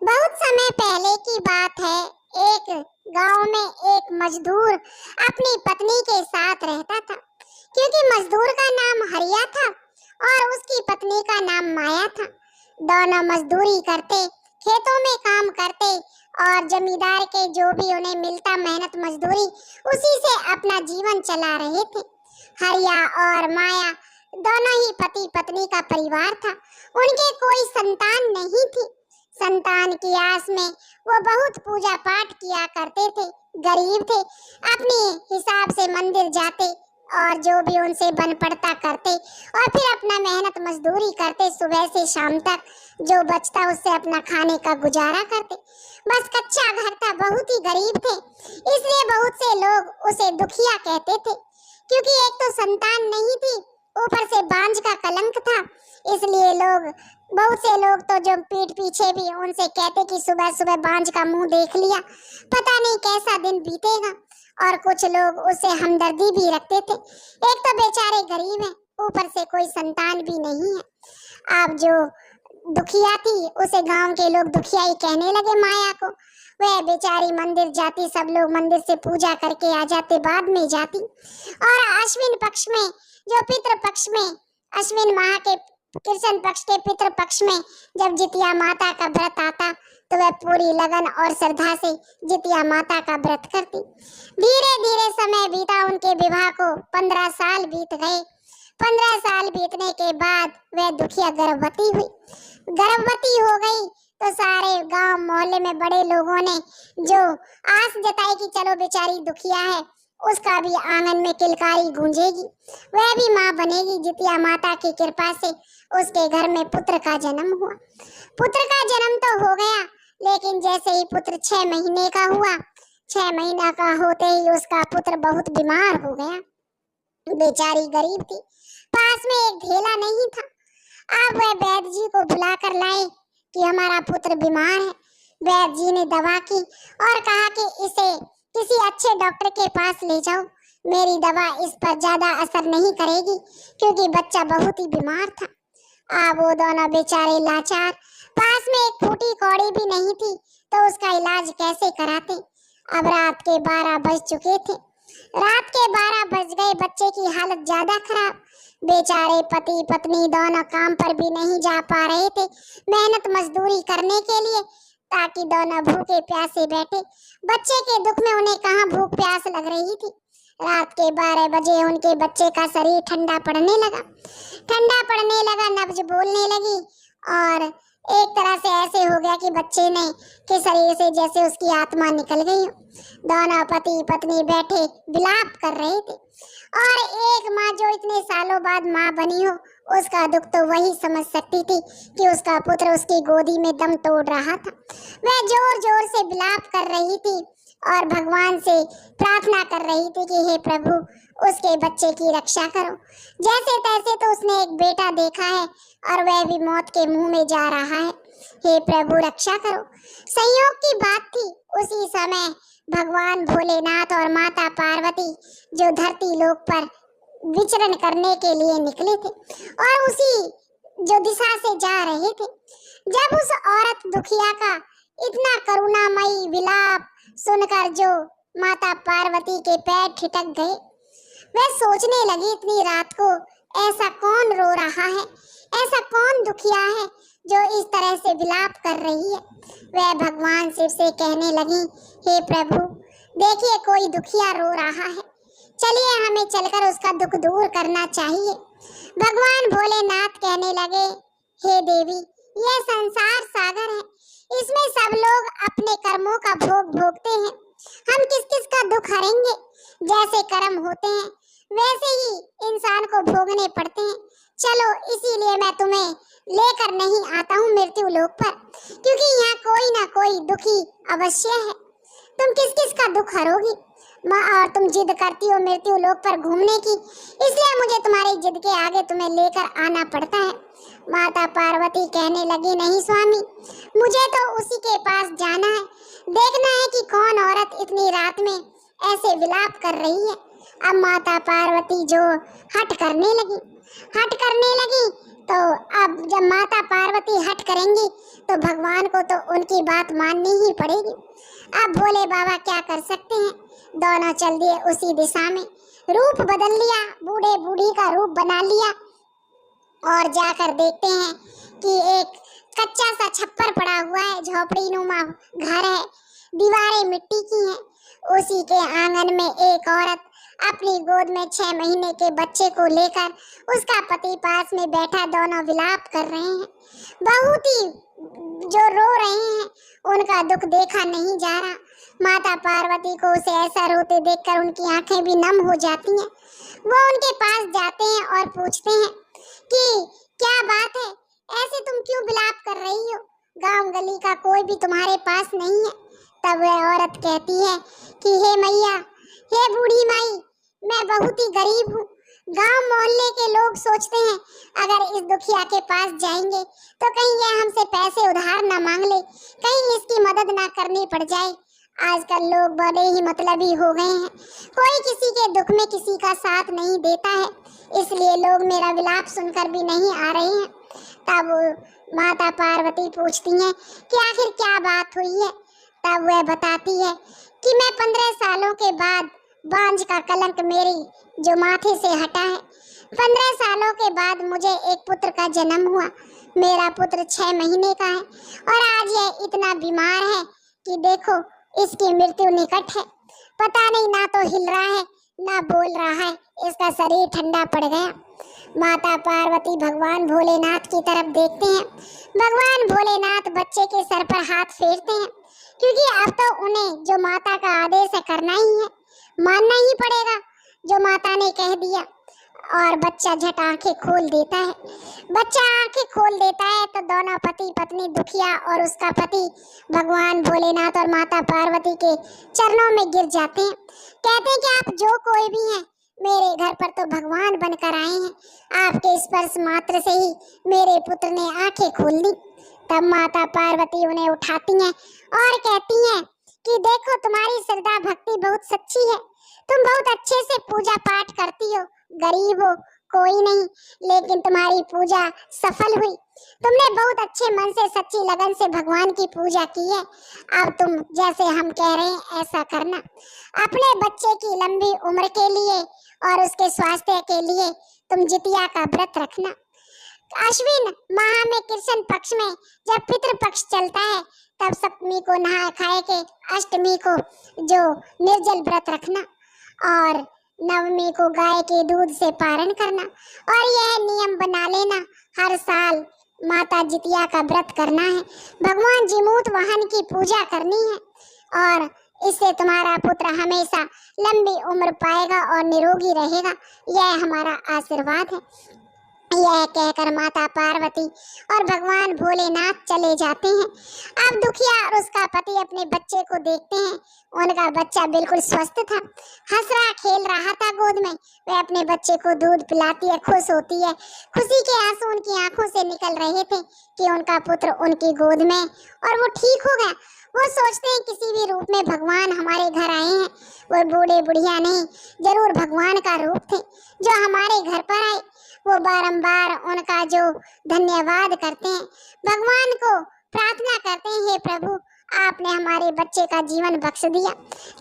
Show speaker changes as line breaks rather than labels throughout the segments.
बहुत समय पहले की बात है। एक गांव में एक मजदूर अपनी पत्नी के साथ रहता था। क्योंकि मजदूर का नाम हरिया था और उसकी पत्नी का नाम माया था। दोनों मजदूरी करते, खेतों में काम करते और जमींदार के जो भी उन्हें मिलता मेहनत मजदूरी, उसी से अपना जीवन चला रहे थे। हरिया और माया दोनों ही पति पत्नी का परिवार था। उनके कोई संतान नहीं थी। संतान की आस में वो बहुत पूजा पाठ किया करते थे। गरीब थे, अपने हिसाब से मंदिर जाते और जो भी उनसे बन पड़ता करते और फिर अपना मेहनत मजदूरी करते। सुबह से शाम तक जो बचता उससे अपना खाने का गुजारा करते। बस कच्चा घर था, बहुत ही गरीब थे, इसलिए बहुत से लोग उसे दुखिया कहते थे। क्योंकि एक तो संतान नहीं थी, ऊपर से बांझ का कलंक था, इसलिए बहुत से लोग तो जो पीठ पीछे भी उनसे कहते कि सुबह सुबह बांझ का मुंह देख लिया, पता नहीं कैसा दिन बीतेगा। और कुछ लोग उससे हमदर्दी भी रखते थे। एक तो बेचारे गरीब हैं, ऊपर से कोई संतान भी नहीं है। अब जो दुखिया थी उसे गांव के लोग दुखिया ही कहने लगे माया को। वह बेचारी मंदिर जाती, सब लोग मंदिर से पूजा करके आ जाते, बाद में जाती। और अश्विन पक्ष में, जो पितृ पक्ष में, अश्विन माह के कृष्ण पक्ष के पितृ पक्ष में जब जितिया माता का व्रत आता तो वह पूरी लगन और श्रद्धा से जितिया माता का व्रत करती। धीरे धीरे समय बीता, उनके विवाह को 15 साल बीत गए। 15 साल बीतने के बाद वह दुखिया गर्भवती हुई। गर्भवती हो गई तो सारे गांव मोहल्ले में बड़े लोगों ने जो आस जताई कि चलो बेचारी दुखिया है, उसका भी आंगन में किलकारी गूंजेगी, वह भी माँ बनेगी। जितिया माता की कृपा से उसके घर में पुत्र का जन्म हुआ। पुत्र का जन्म तो हो गया, लेकिन जैसे ही पुत्र 6 महीने का हुआ, 6 महीना का होते ही उसका पुत्र बहुत बीमार हो गया। बेचारी गरीब थी, पास में एक ढेला नहीं था। अब वह वैद्य जी को बुलाकर लाए कि हमारा पुत्र बीमार है। वैद्य जी ने दवा की और कहा कि इसे किसी अच्छे डॉक्टर के पास ले जाओ, मेरी दवा इस पर ज्यादा असर नहीं करेगी, क्योंकि बच्चा बहुत ही बीमार था। अब वो दोनों बेचारे लाचार, पास में एक फूटी कौड़ी भी नहीं थी, तो उसका इलाज कैसे कराते। अब रात के 12 बज चुके थे। रात के 12 बज गए, बच्चे की हालत ज्यादा खराब। बेचारे पति पत्नी दोनों काम पर भी नहीं जा पा रहे थे, मेहनत मजदूरी करने के लिए, ताकि दोनों भूखे प्यासे बैठे। बच्चे के दुख में उन्हें कहाँ भूख प्यास लग रही थी। रात के 12 बजे उनके बच्चे का शरीर ठंडा पड़ने लगा, नब्ज बोलने लगी और एक तरह से ऐसे हो गया कि बच्चे ने के शरीर से जैसे उसकी आत्मा निकल गई हो। दोनों पति पत्नी बैठे विलाप कर रहे थे। और एक माँ जो इतने सालों बाद माँ बनी हो, उसका दुख तो वही समझ सकती थी कि उसका पुत्र उसकी गोदी में दम तोड़ रहा था। वह जोर जोर से विलाप कर रही थी और भगवान से प्रार्थना कर रही थी कि हे प्रभु, उसके बच्चे की रक्षा करो। जैसे तैसे तो उसने एक बेटा देखा है और वह भी मौत के मुंह में जा रहा है। हे प्रभु रक्षा करो। संयोग की बात थी, उसी समय भगवान भोलेनाथ और माता पार्वती जो धरती लोक पर विचरण करने के लिए निकले थे और उसी जो दिशा से जा रहे थे। जब उस औरत दुखिया का इतना करुणामयी विलाप सुनकर जो माता पार्वती के पैर ठिठक गए, वह सोचने लगी इतनी रात को ऐसा कौन रो रहा है, ऐसा कौन दुखिया है जो इस तरह से विलाप कर रही है। वह भगवान शिव से कहने लगी, हे प्रभु देखिए कोई दुखिया रो रहा है, चलिए हमें चलकर उसका दुख दूर करना चाहिए। भगवान भोलेनाथ कहने लगे, हे देवी यह संसार सागर है, इसमें सब लोग अपने कर्मों का भोग भोगते हैं, हम किस किस का दुख हरेंगे। जैसे कर्म होते हैं वैसे ही इंसान को भोगने पड़ते हैं। चलो इसीलिए मैं तुम्हें लेकर नहीं आता हूँ मृत्यु लोक पर, क्योंकि यहाँ कोई ना कोई दुखी अवश्य है। तुम किस किस का दुख हरोगी माँ, और तुम जिद करती हो मृत्यु लोक पर घूमने की, इसलिए मुझे तुम्हारी जिद के आगे तुम्हें लेकर आना पड़ता है। माता पार्वती कहने लगी, नहीं स्वामी, मुझे तो उसी के पास जाना है, देखना है कि कौन औरत इतनी रात में ऐसे विलाप कर रही है। अब माता पार्वती जो हट करने लगी तो अब जब माता पार्वती हट करेंगी तो भगवान को तो उनकी बात माननी ही पड़ेगी। अब भोले बाबा क्या कर सकते हैं, दोनों चल दिए उसी दिशा में। रूप बदल लिया, बूढ़े बूढ़ी का रूप बना लिया और जाकर देखते हैं कि एक कच्चा सा छप्पर पड़ा हुआ है, झोपड़ी नुमा घर है, दीवारें मिट्टी की हैं। उसी के आंगन में एक औरत अपनी गोद में 6 महीने के बच्चे को लेकर, उसका पति पास में बैठा, दोनों विलाप कर रहे हैं। बहुत ही जो रो रहे हैं, उनका दुख देखा नहीं जा रहा। माता पार्वती को उसे ऐसा रोते देखकर उनकी आंखें भी नम हो जाती हैं। वो उनके पास जाते हैं और पूछते हैं कि क्या बात है, ऐसे तुम क्यों विलाप कर रही हो? गांव गली का कोई भी तुम्हारे पास नहीं है। तब वह औरत कहती है कि हे मैया, हे बूढ़ी माई, मैं बहुत ही गरीब हूँ। गांव मोहल्ले के लोग सोचते हैं अगर इस दुखिया के पास जाएंगे तो कहीं यह हमसे पैसे उधार ना मांग ले, कहीं इसकी मदद ना करनी पड़ जाए। आजकल लोग बड़े ही मतलबी हो गए हैं, कोई किसी के दुख में किसी का साथ नहीं देता है, इसलिए लोग मेरा विलाप सुनकर भी नहीं आ रहे हैं। तब माता पार्वती पूछती हैं कि आखिर क्या बात हुई है। तब वह बताती है कि मैं 15 सालों के बाद बांझ का कलंक मेरी जो माथे से हटा है। 15 सालों के बाद मुझे एक पुत्र का जन्म हुआ। मेरा पुत्र 6 महीने का है और आज यह इतना बीमार है कि देखो इसकी मृत्यु निकट है। पता नहीं ना तो हिल रहा है ना बोल रहा है, इसका शरीर ठंडा पड़ गया। माता पार्वती भगवान भोलेनाथ की तरफ देखते हैं। भगवान भोलेनाथ बच्चे के सर पर हाथ फेरते हैं, क्योंकि अब तो उन्हें जो माता का आदेश है करना ही है, मानना ही पड़ेगा जो माता ने कह दिया। और बच्चा झट आंखें खोल देता है। बच्चा आंखें खोल देता है तो दोनों पति पत्नी, दुखिया और उसका पति, भगवान भोलेनाथ और माता पार्वती के चरणों में गिर जाते हैं। कहते हैं कि आप जो कोई भी हैं, मेरे घर पर तो भगवान बनकर आए हैं। आपके स्पर्श मात्र से ही मेरे पुत्र ने आंखें खोल दी। तब माता पार्वती उन्हें उठाती हैं और कहती हैं कि देखो तुम्हारी श्रद्धा भक्ति बहुत सच्ची है, तुम बहुत अच्छे से पूजा पाठ करती हो, गरीब हो कोई नहीं, लेकिन तुम्हारी पूजा सफल हुई। तुमने बहुत अच्छे मन से, सच्ची लगन से भगवान की पूजा की है। अब तुम जैसे हम कह रहे हैं ऐसा करना। अपने बच्चे की लंबी उम्र के लिए और उसके स्वास्थ्य के लिए तुम जितिया का व्रत रखना। अश्विन माह में कृष्ण पक्ष में जब पितृ पक्ष चलता है, तब सप्तमी को नहा खाए के, अष्टमी को जो निर्जल व्रत रखना और नवमी को गाय के दूध से पारण करना। और यह नियम बना लेना, हर साल माता जितिया का व्रत करना है, भगवान जिमूत वाहन की पूजा करनी है और इससे तुम्हारा पुत्र हमेशा लंबी उम्र पाएगा और निरोगी रहेगा। यह हमारा आशीर्वाद है। यह कहकर माता पार्वती और भगवान भोलेनाथ चले जाते हैं। अब दुखिया और उसका पति अपने बच्चे को देखते हैं। उनका बच्चा बिल्कुल स्वस्थ था, हंस रहा खेल रहा था गोद में। वह अपने बच्चे को दूध पिलाती है, खुश होती है। खुशी के आंसू उनकी आंखों से निकल रहे थे कि उनका पुत्र उनकी गोद में और वो ठीक हो गया। वो सोचते हैं किसी भी रूप में भगवान हमारे घर आए हैं। वो बूढ़े बुढ़िया नहीं, जरूर भगवान का रूप थे जो हमारे घर पर आए। वो बारंबार उनका जो धन्यवाद करते हैं, भगवान को प्रार्थना करते हैं, हे प्रभु आपने हमारे बच्चे का जीवन बख्श दिया।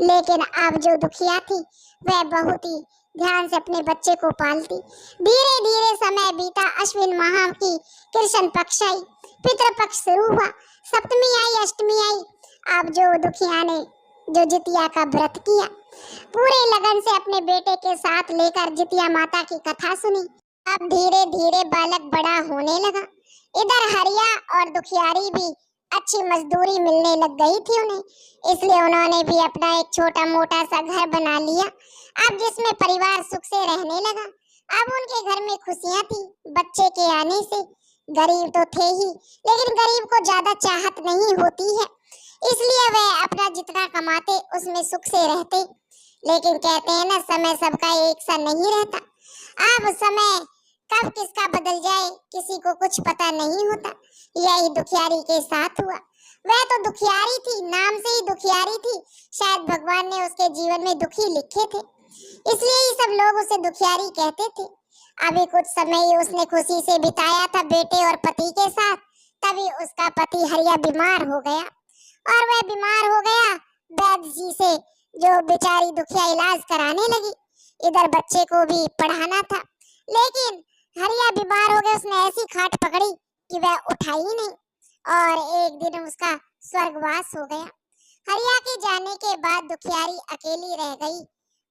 लेकिन अब जो दुखिया थी वह बहुत ही ध्यान से अपने बच्चे को पालती। धीरे धीरे समय बीता, अश्विन माह की कृष्ण पक्ष आई, पितृ पक्ष शुरू हुआ, सप्तमी आई, अष्टमी आई। अब जो दुखिया ने जो जितिया का व्रत किया, पूरे लगन से अपने बेटे के साथ लेकर जितिया माता की कथा सुनी। अब धीरे धीरे बालक बड़ा होने लगा। इधर हरिया और दुखियारी भी अच्छी मजदूरी मिलने लग गई थी उन्हें, इसलिए उन्होंने भी अपना एक छोटा मोटा सा घर बना लिया, अब जिसमें परिवार सुख से रहने लगा। अब उनके घर में खुशियां थी बच्चे के आने से। गरीब तो थे ही, लेकिन गरीब को ज्यादा चाहत नहीं होती है, इसलिए वह अपना जितना कमाते उसमें सुख से रहते। लेकिन कहते हैं ना, समय सबका एक सा नहीं रहता। अब समय कब किसका बदल जाए किसी को कुछ पता नहीं होता। यही दुखियारी के साथ हुआ। वह तो दुखियारी थी, नाम से ही दुखियारी थी, शायद भगवान ने उसके जीवन में दुखी लिखे थे, इसलिए ही सब लोग उसे दुखियारी कहते थे। अभी कुछ समय ही उसने खुशी से बिताया था बेटे और पति के साथ, तभी उसका पति हरिया बीमार हो गया। और वह बीमार हो गया वैद्य जी से, जो बेचारी दुखिया इलाज कराने लगी। इधर बच्चे को भी पढ़ाना था, लेकिन हरिया बीमार हो गया। उसने ऐसी खाट पकड़ी कि वह उठा ही नहीं, और एक दिन उसका स्वर्गवास हो गया। हरिया के जाने के बाद दुखियारी अकेली रह गई,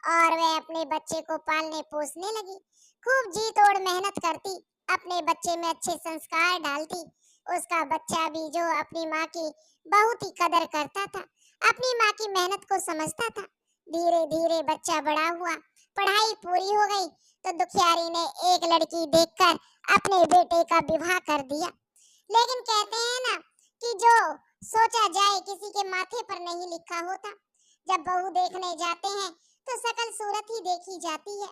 और वह अपने बच्चे को पालने पोसने लगी। खूब जी तोड़ मेहनत करती, अपने बच्चे में अच्छे संस्कार डालती। उसका बच्चा भी, जो अपनी माँ की बहुत ही कदर करता था, अपनी माँ की मेहनत को समझता था। धीरे धीरे बच्चा बड़ा हुआ, पढ़ाई पूरी हो गई तो दुखियारी ने एक लड़की देखकर अपने बेटे का विवाह कर दिया। लेकिन कहते हैं ना कि जो सोचा जाए किसी के माथे पर नहीं लिखा होता। जब बहू देखने जाते हैं तो सकल सूरत ही देखी जाती है,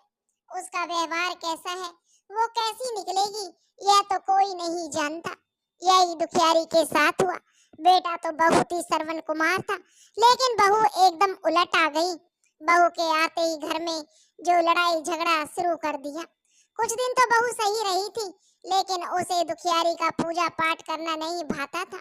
उसका व्यवहार कैसा है, वो कैसी निकलेगी, यह तो कोई नहीं जानता। यही दुखियारी के साथ हुआ। बेटा तो बहुत ही श्रवण कुमार था, लेकिन बहू एकदम उलट आ गई। बहू के आते ही घर में जो लड़ाई झगड़ा शुरू कर दिया। कुछ दिन तो बहू सही रही थी, लेकिन उसे दुखियारी का पूजा पाठ करना नहीं भाता था।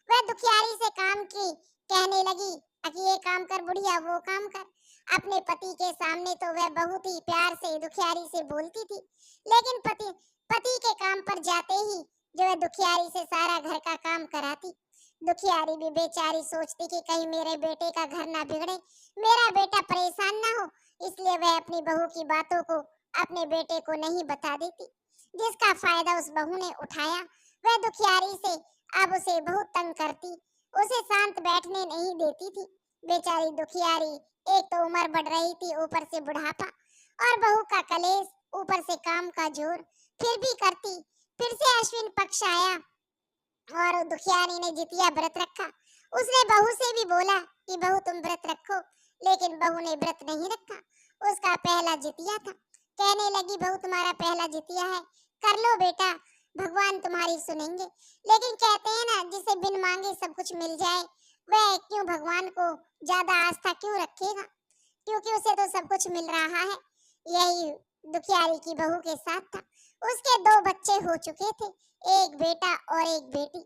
वह दुखियारी से काम की कहने लगी कि ये काम कर बुढ़िया, वो काम कर। अपने पति के सामने तो वह बहुत ही प्यार से दुखियारी से बोलती थी, लेकिन पति के काम पर जाते ही जो है दुखियारी से सारा घर का काम कराती। दुखियारी भी बेचारी सोचती कि कहीं मेरे बेटे का घर ना बिगड़े, मेरा बेटा परेशान ना हो, इसलिए वह अपनी बहू की बातों को अपने बेटे को नहीं बता देती, जिसका फायदा उस बहू ने उठाया। वह दुखियारी से अब उसे बहुत तंग करती, उसे शांत बैठने नहीं देती थी। बेचारी दुखियारी, एक तो उम्र बढ़ रही थी, ऊपर से बुढ़ापा और बहू का कलेश, ऊपर से काम का जोर, फिर भी करती। फिर से अश्विन पक्ष आया और दुखियारी ने जितिया व्रत रखा। उसने बहू से भी बोला कि बहू तुम व्रत रखो, लेकिन बहू ने व्रत नहीं रखा। उसका पहला जितिया था। कहने लगी बहू तुम्हारा पहला जितिया है, कर लो बेटा, भगवान तुम्हारी सुनेंगे। लेकिन कहते हैं ना, जिसे बिन मांगे सब कुछ मिल जाए, वह क्यों भगवान को ज्यादा आस्था क्यों रखेगा, क्योंकि उसे तो सब कुछ मिल रहा है। यही दुखियारी की बहू के साथ था। उसके दो बच्चे हो चुके थे, एक बेटा और एक बेटी।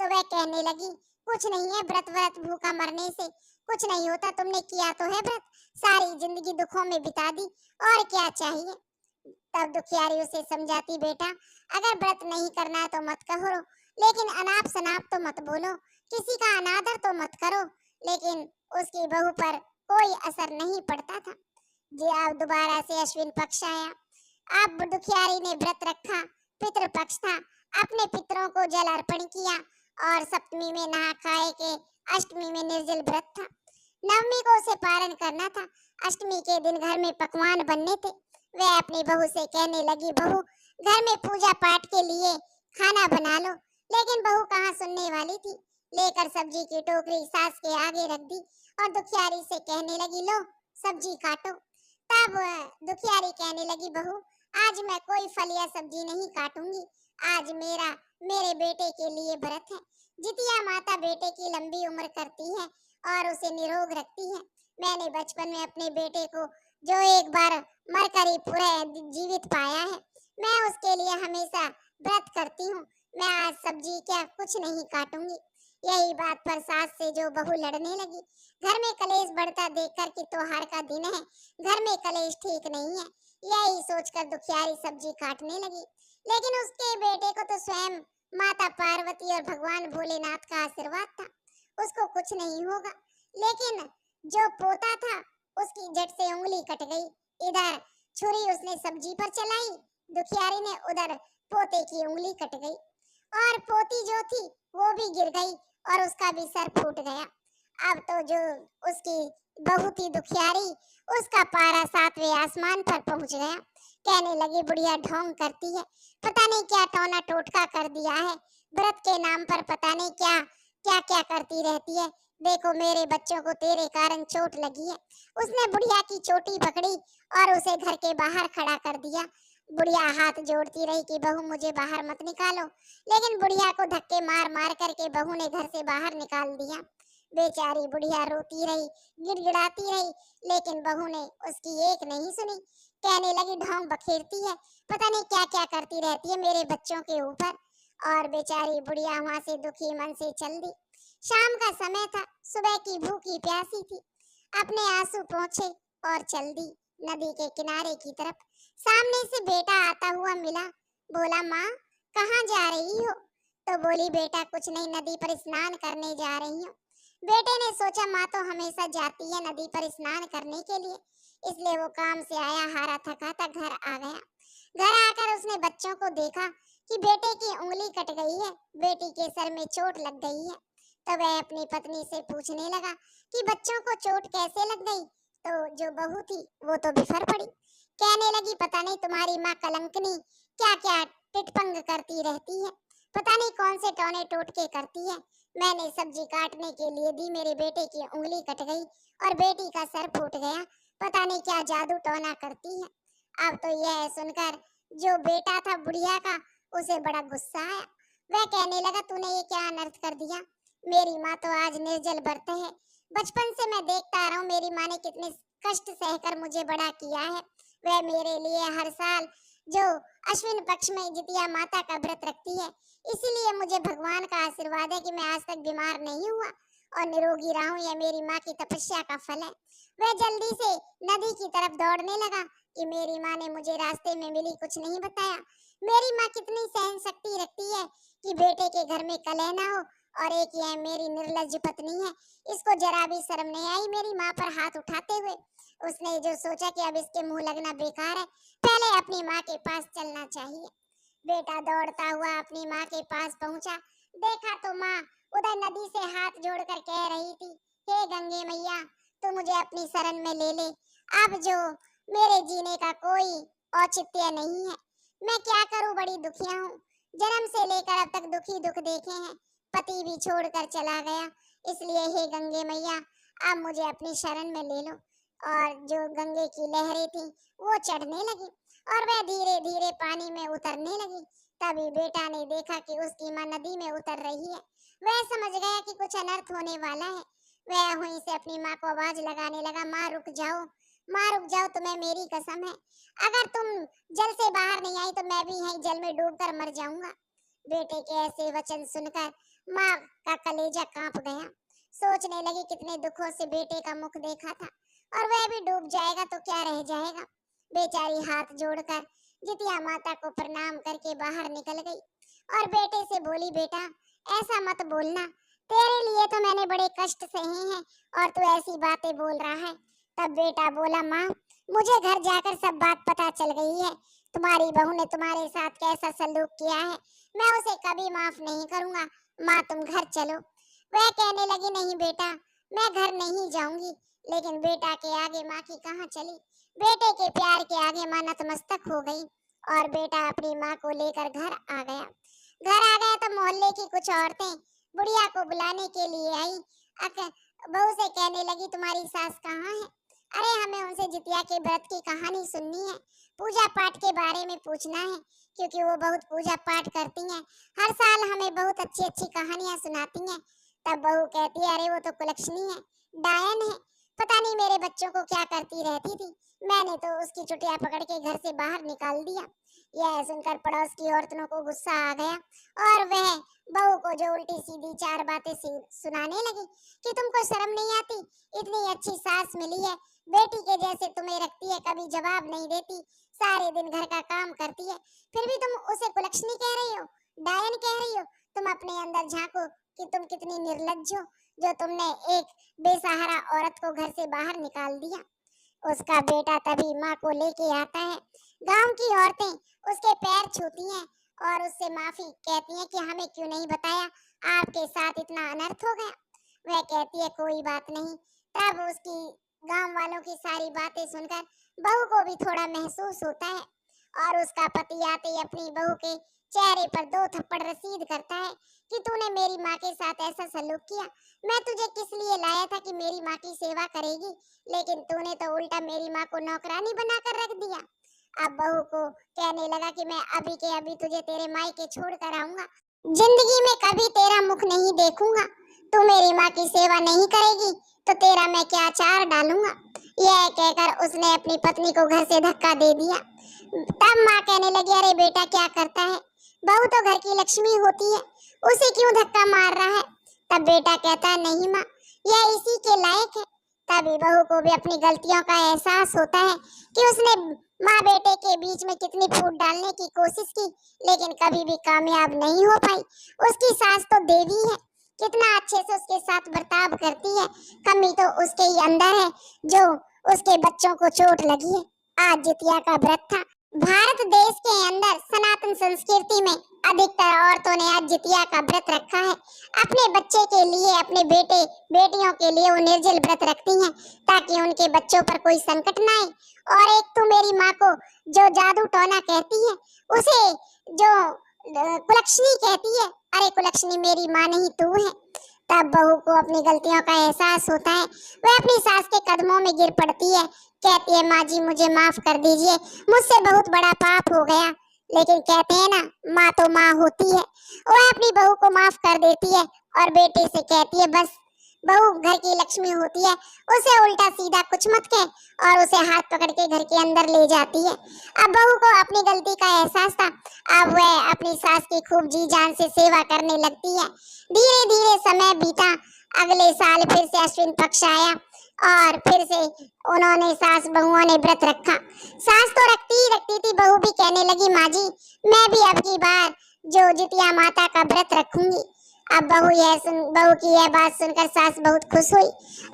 तो वह कहने लगी कुछ नहीं है, व्रत भूखा मरने से कुछ नहीं होता, तुमने किया तो है व्रत, सारी जिंदगी दुखों में बिता दी, और क्या चाहिए। तब दुखियारी उसे समझाती, बेटा अगर व्रत नहीं करना है तो मत करो, लेकिन अनाप शनाप तो मत बोलो, किसी का अनादर तो मत करो। लेकिन उसकी बहू पर कोई असर नहीं पड़ता था। जी अब दोबारा से अश्विन पक्ष आया। अब दुखियारी ने व्रत रखा, पितृ पक्ष था, अपने पितरों को जल अर्पण किया, और सप्तमी में नहा खाए के अष्टमी में निर्जल व्रत था। नवमी को उसे पारण करना था। अष्टमी के दिन घर में पकवान बनने थे। वह अपनी बहू से कहने लगी, बहू घर में पूजा पाठ के लिए खाना बना लो। लेकिन बहू कहाँ सुनने वाली थी, लेकर सब्जी की टोकरी सास के आगे रख दी और दुखियारी से कहने लगी, लो सब्जी काटो। तब दुखियारी कहने लगी, बहू आज मैं कोई फल या सब्जी नहीं काटूंगी, आज मेरे बेटे के लिए व्रत है। जितिया माता बेटे की लंबी उम्र करती है और उसे निरोग रखती है। मैंने बचपन में अपने बेटे को जो एक बार मरकर ही पूरा जीवित पाया है, मैं उसके लिए हमेशा व्रत करती हूँ। मैं आज सब्जी क्या कुछ नहीं काटूंगी। यही बात पर सास से जो बहू लड़ने लगी। घर में कलेश बढ़ता देखकर कि त्योहार का दिन है, घर में कलेश ठीक नहीं है, यही सोचकर दुखियारी सब्जी काटने लगी। लेकिन उसके बेटे को तो स्वयं माता पार्वती और भगवान भोलेनाथ का आशीर्वाद था, उसको कुछ नहीं होगा। लेकिन जो पोता था उसकी झट से उंगली कट गई। इधर छुरी उसने सब्जी पर चलाई, दुखियारी ने उधर पोते की उंगली कट गई, और पोती जो थी वो भी गिर गई और उसका भी सर फूट गया। अब तो जो उसकी बहू थी दुखियारी, उसका पारा सातवें आसमान पर पहुंच गया। कहने लगी, बुढ़िया ढोंग करती है, पता नहीं क्या टोना टोटका कर दिया है, व्रत के नाम पर पता नहीं क्या क्या क्या करती रहती है। देखो मेरे बच्चों को तेरे कारण चोट लगी है। उसने बुढ़िया की चोटी पकड़ी और उसे घर के बाहर खड़ा कर दिया। बुढ़िया हाथ जोड़ती रही कि बहू मुझे बाहर मत निकालो, लेकिन बुढ़िया को धक्के मार मार करके बहू ने घर से बाहर निकाल दिया। बेचारी बुढ़िया रोती रही, गिड़गिड़ाती रही, लेकिन बहू ने उसकी एक नहीं सुनी। कहने लगी ढोंग बखेरती है, पता नहीं क्या क्या करती रहती है मेरे बच्चों के ऊपर। और बेचारी बुढ़िया वहां से दुखी मन से चल दी। शाम का समय था, सुबह की भूखी प्यासी थी, अपने आंसू पोंछे और चल दी नदी के किनारे की तरफ। सामने से बेटा आता हुआ मिला, बोला माँ कहाँ जा रही हो? तो बोली बेटा कुछ नहीं, नदी पर स्नान करने जा रही हूँ। बेटे ने सोचा माँ तो हमेशा जाती है नदी पर स्नान करने के लिए, इसलिए वो काम से आया हारा थका था, घर आ गया। घर आकर उसने बच्चों को देखा कि बेटे की उंगली कट गई है, बेटी के सर में चोट लग गई है। तो वह अपनी पत्नी से पूछने लगा कि बच्चों को चोट कैसे लग गई? तो जो बहू थी वो तो बिफर पड़ी, कहने लगी पता नहीं तुम्हारी माँ कलंकनी क्या क्या टिटपंग करती रहती है, पता नहीं कौन से टोने टोटके करती है। मैंने सब्जी काटने के लिए दी, मेरे बेटे की उंगली कट गई और बेटी का सर फूट गया, पता नहीं क्या जादू टोना करती है। अब तो यह सुनकर जो बेटा था बुढ़िया का, उसे बड़ा गुस्सा आया। वह कहने लगा तूने ये क्या अनर्थ कर दिया, मेरी माँ तो आज निर्जल व्रत है। बचपन से मैं देखता आ रहा हूँ मेरी माँ ने कितने कष्ट सहकर मुझे बड़ा किया है। वह मेरे लिए हर साल जो अश्विन पक्ष में जितिया माता का व्रत रखती है, इसीलिए मुझे भगवान का आशीर्वाद है कि मैं आज तक बीमार नहीं हुआ और निरोगी रहा हूँ। यह मेरी माँ की तपस्या का फल है। वह जल्दी से नदी की तरफ दौड़ने लगा कि मेरी माँ ने मुझे रास्ते में मिली कुछ नहीं बताया। मेरी माँ कितनी सहन शक्ति रखती है कि बेटे के घर में कलह ना हो, और एक यह मेरी निर्लज्ज पत्नी है, इसको जरा भी शर्म नहीं आई मेरी माँ पर हाथ उठाते हुए। उसने जो सोचा कि अब इसके मुंह लगना बेकार है, पहले अपनी माँ के पास चलना चाहिए। बेटा दौड़ता हुआ अपनी माँ के पास पहुंचा, देखा तो माँ उधर नदी से हाथ जोड़कर कह रही थी, हे गंगे मैया तू मुझे अपनी शरण में ले ले, अब जो मेरे जीने का कोई औचित्य नहीं है। मैं क्या करूं, बड़ी दुखिया हूँ, जन्म से लेकर अब तक दुखी दुख देखे हैं, पति भी छोड़कर चला गया, इसलिए हे गंगे मैया अब मुझे अपनी शरण में ले लो। और जो गंगे की लहरें थी वो चढ़ने लगी और वह धीरे धीरे पानी में उतरने लगी। तभी बेटा ने देखा कि उसकी माँ नदी में उतर रही है। वह समझ गया कि कुछ अनर्थ होने वाला है। वह वहीं से अपनी माँ को आवाज लगाने लगा, माँ रुक जाओ, माँ रुक जाओ, तुम्हें मेरी कसम है, अगर तुम जल से बाहर नहीं आई तो मैं भी यहीं जल में डूबकर मर जाऊंगा। बेटे के ऐसे वचन सुनकर माँ का कलेजा कांप गया। सोचने लगी कितने दुखों से बेटे का मुख देखा था, और वह भी डूब जाएगा तो क्या रह जाएगा। बेचारी हाथ जोड़कर जितिया माता को प्रणाम करके बाहर निकल गई और बेटे से बोली, बेटा ऐसा मत बोलना, तेरे लिए तो मैंने बड़े कष्ट सहे हैं और तू ऐसी बातें बोल रहा है। तब बेटा बोला, माँ मुझे घर जाकर सब बात पता चल गई है, तुम्हारी बहू ने तुम्हारे साथ कैसा सलूक किया है, मैं उसे कभी माफ नहीं करूंगा। माँ तुम घर चलो। वह कहने लगी, नहीं बेटा मैं घर नहीं जाऊंगी। लेकिन बेटा के आगे माँ की कहाँ चली। बेटे के प्यार के आगे माँ नतमस्तक हो गई और बेटा अपनी माँ को लेकर घर आ गया। घर आ गया तो मोहल्ले की कुछ औरतें बुढ़िया को बुलाने के लिए आई। बहू से कहने लगी, तुम्हारी सास कहाँ है? अरे हमें उनसे जितिया के व्रत की कहानी सुननी है, पूजा पाठ के बारे में पूछना है, क्योंकि वो बहुत पूजा पाठ करती हैं, हर साल हमें बहुत अच्छी अच्छी कहानियां सुनाती हैं। तब बहू कहती है, अरे वो तो कुलक्षणी है, डायन है, पता नहीं मेरे बच्चों को क्या करती रहती थी, मैंने तो उसकी चुटिया पकड़ के घर से बाहर निकाल दिया। यह सुनकर पड़ोस की औरतों को गुस्सा आ गया और वह बहू को जो उल्टी सीधी चार बातें सुनाने लगी कि तुमको शर्म नहीं आती, इतनी अच्छी सास मिली है, बेटी के जैसे तुम्हें रखती है, कभी जवाब नहीं देती, सारे दिन घर का काम करती है, फिर भी तुम उसे कुलक्षणी कह रही हो, डायन कह रही हो। तुम अपने अंदर झांको कि तुम कितनी निर्लज्ज हो, जो तुमने एक बेसहारा औरत को घर से बाहर निकाल दिया। उसका बेटा तभी माँ को लेके आता है। गांव की औरतें उसके पैर छूती हैं और उससे माफी कहती हैं कि हमें क्यों नहीं बताया, आपके साथ इतना अनर्थ हो गया। वह कहती है कोई बात नहीं। तब उसकी गांव वालों की सारी बातें सुनकर बहू को भी थोड़ा महसूस होता है और उसका पति आते ही अपनी बहू के चेहरे पर 2 थप्पड़ रसीद करता है कि तूने मेरी माँ के साथ ऐसा सलूक किया। मैं तुझे किस लिए लाया था कि मेरी माँ की सेवा करेगी, लेकिन तूने तो उल्टा मेरी माँ को नौकरानी बनाकर रख दिया। अब बहू को कहने लगा कि मैं अभी के अभी तुझे तेरे मायके छोड़ कर आऊंगा, जिंदगी में कभी तेरा मुख नहीं देखूंगा। तू मेरी माँ की सेवा नहीं करेगी तो तेरा मैं क्या अचार डालूंगा। यह कहकर उसने अपनी पत्नी को घर से धक्का दे दिया। तब माँ कहने लगी, अरे बेटा क्या करता है, बहू तो घर की लक्ष्मी होती है, उसे क्यों धक्का मार रहा है। तब बेटा कहता है, नहीं माँ, यह इसी के लायक है। तभी बहू को भी अपनी गलतियों का एहसास होता है कि उसने माँ बेटे के बीच में कितनी फूट डालने की कोशिश की, लेकिन कभी भी कामयाब नहीं हो पाई। उसकी सास तो देवी है, कितना अच्छे से उसके साथ बर्ताव करती है, कमी तो उसके ही अंदर है जो उसके बच्चों को चोट लगी है। आज जितिया का व्रत था। भारत देश के अंदर सनातन संस्कृति में अधिकतर औरतों ने आज जितिया का व्रत रखा है। अपने बच्चे के लिए, अपने बेटे बेटियों के लिए वो निर्जल व्रत रखती हैं ताकि उनके बच्चों पर कोई संकट ना आए। और एक तो मेरी माँ को जो जादू टोना कहती है, उसे जो कुलक्षणी कहती है, अरे कुलक्षणी मेरी माँ नहीं तू है। तब बहू को अपनी गलतियों का एहसास होता है। वह अपनी सास के कदमों में गिर पड़ती है, कहती है, माँ जी मुझे माफ कर दीजिए, मुझसे बहुत बड़ा पाप हो गया। लेकिन कहते हैं ना, माँ तो माँ होती है। वह अपनी बहू को माफ कर देती है और बेटे से कहती है, बस बहू घर की लक्ष्मी होती है, उसे उल्टा सीधा कुछ मत कह, और उसे हाथ पकड़ के घर के अंदर ले जाती है। अब बहू को अपनी गलती का एहसास था। अब वह अपनी सास की खूब जी जान से सेवा करने लगती है। धीरे धीरे समय बीता। अगले साल फिर से अश्विन पक्ष आया और फिर से उन्होंने सास बहुओं ने व्रत रखा। सास तो रखती थी, बहू भी कहने लगी, माँ जी मैं भी अब की बार जो जितिया माता का व्रत रखूंगी। अब बहू की यह बात सुनकर सास बहुत खुश हुई।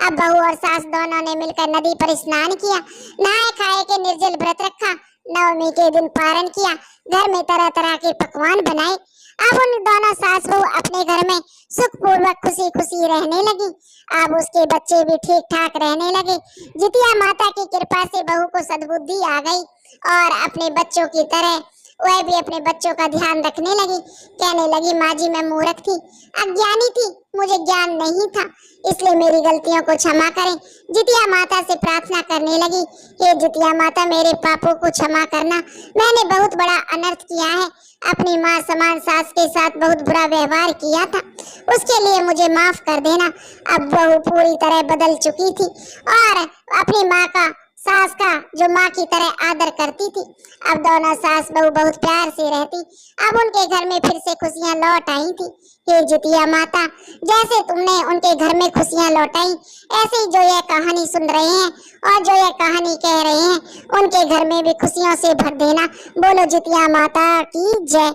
अब बहू और सास दोनों ने मिलकर नदी पर स्नान किया, नहाए खाए के निर्जल व्रत रखा, नवमी के दिन पारण किया, घर में तरह तरह के पकवान बनाए। अब उन दोनों सास बहू अपने घर में सुखपूर्वक खुशी खुशी रहने लगी। अब उसके बच्चे भी ठीक ठाक रहने लगे। जितिया माता की कृपा से बहू को सद्बुद्धि आ गई और अपने बच्चों की तरह वह भी अपने बच्चों का ध्यान रखने लगी। कहने लगी, माँ जी मैं मूर्ख थी, अज्ञानी थी, मुझे ज्ञान नहीं था, इसलिए मेरी गलतियों को क्षमा करें। जितिया माता से प्रार्थना करने लगी, हे जितिया माता मेरे पापों को क्षमा करना, मैंने बहुत बड़ा अनर्थ किया है, अपनी माँ समान सास के साथ बहुत बुरा व्यवहार किया था, उसके लिए मुझे माफ कर देना। अब बहू पूरी तरह बदल चुकी थी और अपनी माँ का, सास का जो माँ की तरह आदर करती थी। अब दोनों सास बहू बहुत प्यार से रहती। अब उनके घर में फिर से खुशियां लौट आई थी। हे जितिया माता, जैसे तुमने उनके घर में खुशियां लौटाई, ऐसे ही जो यह कहानी सुन रहे हैं और जो यह कहानी कह रहे हैं, उनके घर में भी खुशियों से भर देना। बोलो जितिया माता की जय।